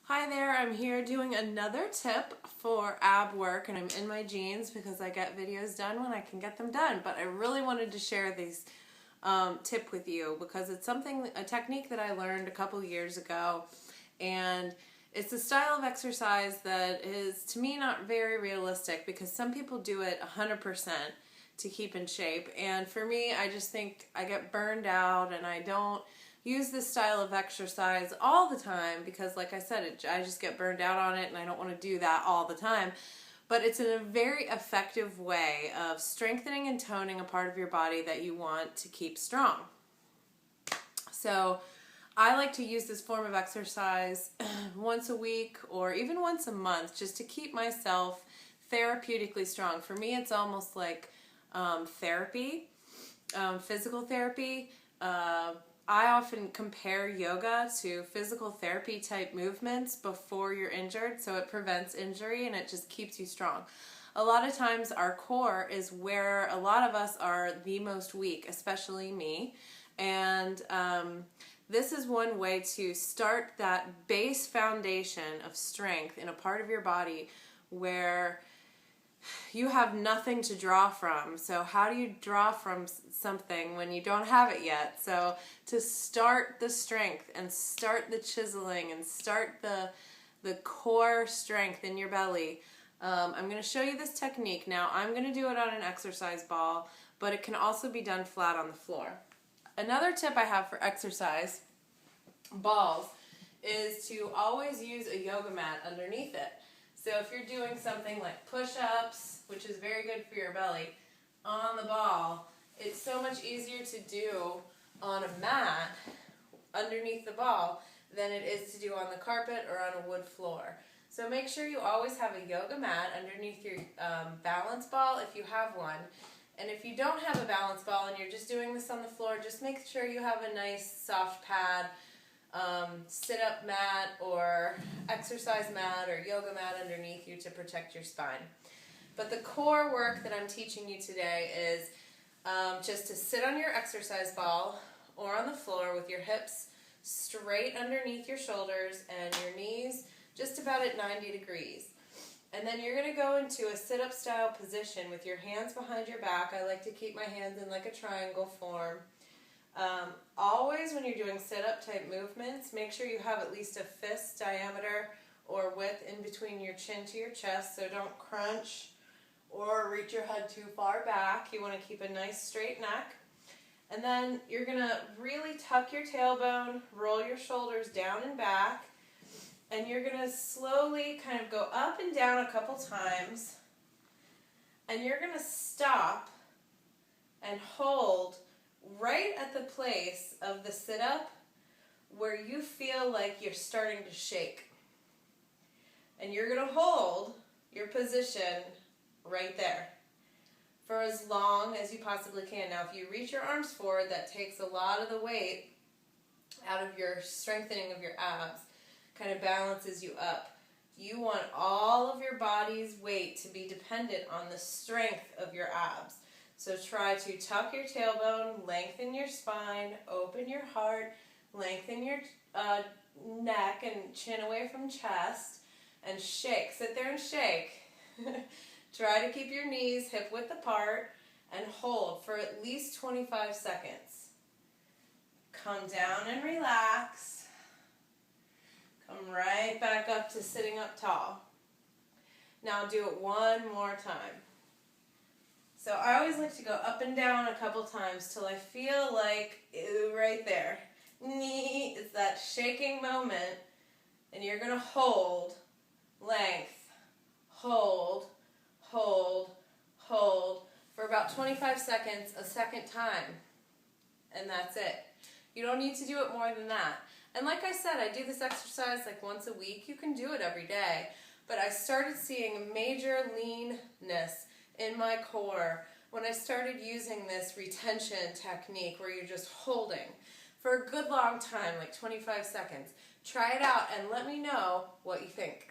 Hi there, I'm here doing another tip for ab work, and I'm in my jeans because I get videos done when I can get them done, but I really wanted to share this tip with you because it's a technique that I learned a couple years ago, and it's a style of exercise that is, to me, not very realistic because some people do it 100% to keep in shape, and for me, I just think I get burned out and I don't use this style of exercise all the time because, like I said, I just get burned out on it and I don't want to do that all the time. But it's a very effective way of strengthening and toning a part of your body that you want to keep strong. So I like to use this form of exercise once a week or even once a month just to keep myself therapeutically strong. For me, it's almost like therapy, physical therapy. I often compare yoga to physical therapy type movements before you're injured, so it prevents injury and it just keeps you strong. A lot of times our core is where a lot of us are the most weak, especially me, and this is one way to start that base foundation of strength in a part of your body where you have nothing to draw from. So how do you draw from something when you don't have it yet? So to start the strength and start the chiseling and start the core strength in your belly, I'm going to show you this technique. Now I'm going to do it on an exercise ball, but it can also be done flat on the floor. Another tip I have for exercise balls is to always use a yoga mat underneath it. So if you're doing something like push-ups, which is very good for your belly, on the ball, it's so much easier to do on a mat underneath the ball than it is to do on the carpet or on a wood floor. So make sure you always have a yoga mat underneath your balance ball if you have one. And if you don't have a balance ball and you're just doing this on the floor, just make sure you have a nice soft pad, sit-up mat or exercise mat or yoga mat underneath you to protect your spine. But the core work that I'm teaching you today is just to sit on your exercise ball or on the floor with your hips straight underneath your shoulders and your knees just about at 90 degrees. And then you're going to go into a sit-up style position with your hands behind your back. I like to keep my hands in like a triangle form. Always when you're doing sit-up type movements, make sure you have at least a fist diameter or width in between your chin to your chest, so don't crunch or reach your head too far back. You want to keep a nice straight neck. And then you're going to really tuck your tailbone, roll your shoulders down and back, and you're going to slowly kind of go up and down a couple times, and you're going to stop and hold right at the place of the sit-up where you feel like you're starting to shake. And you're going to hold your position right there for as long as you possibly can. Now, if you reach your arms forward, that takes a lot of the weight out of your strengthening of your abs, kind of balances you up. You want all of your body's weight to be dependent on the strength of your abs. So try to tuck your tailbone, lengthen your spine, open your heart, lengthen your neck and chin away from chest, and shake. Sit there and shake. Try to keep your knees hip width apart and hold for at least 25 seconds. Come down and relax. Come right back up to sitting up tall. Now do it one more time. So I always like to go up and down a couple times till I feel like, ooh, right there. It's that shaking moment, and you're going to hold, length, hold, hold, hold, for about 25 seconds a second time. And that's it. You don't need to do it more than that. And like I said, I do this exercise like once a week. You can do it every day. But I started seeing major leanness in my core when I started using this retention technique where you're just holding for a good long time, like 25 seconds. Try it out and let me know what you think.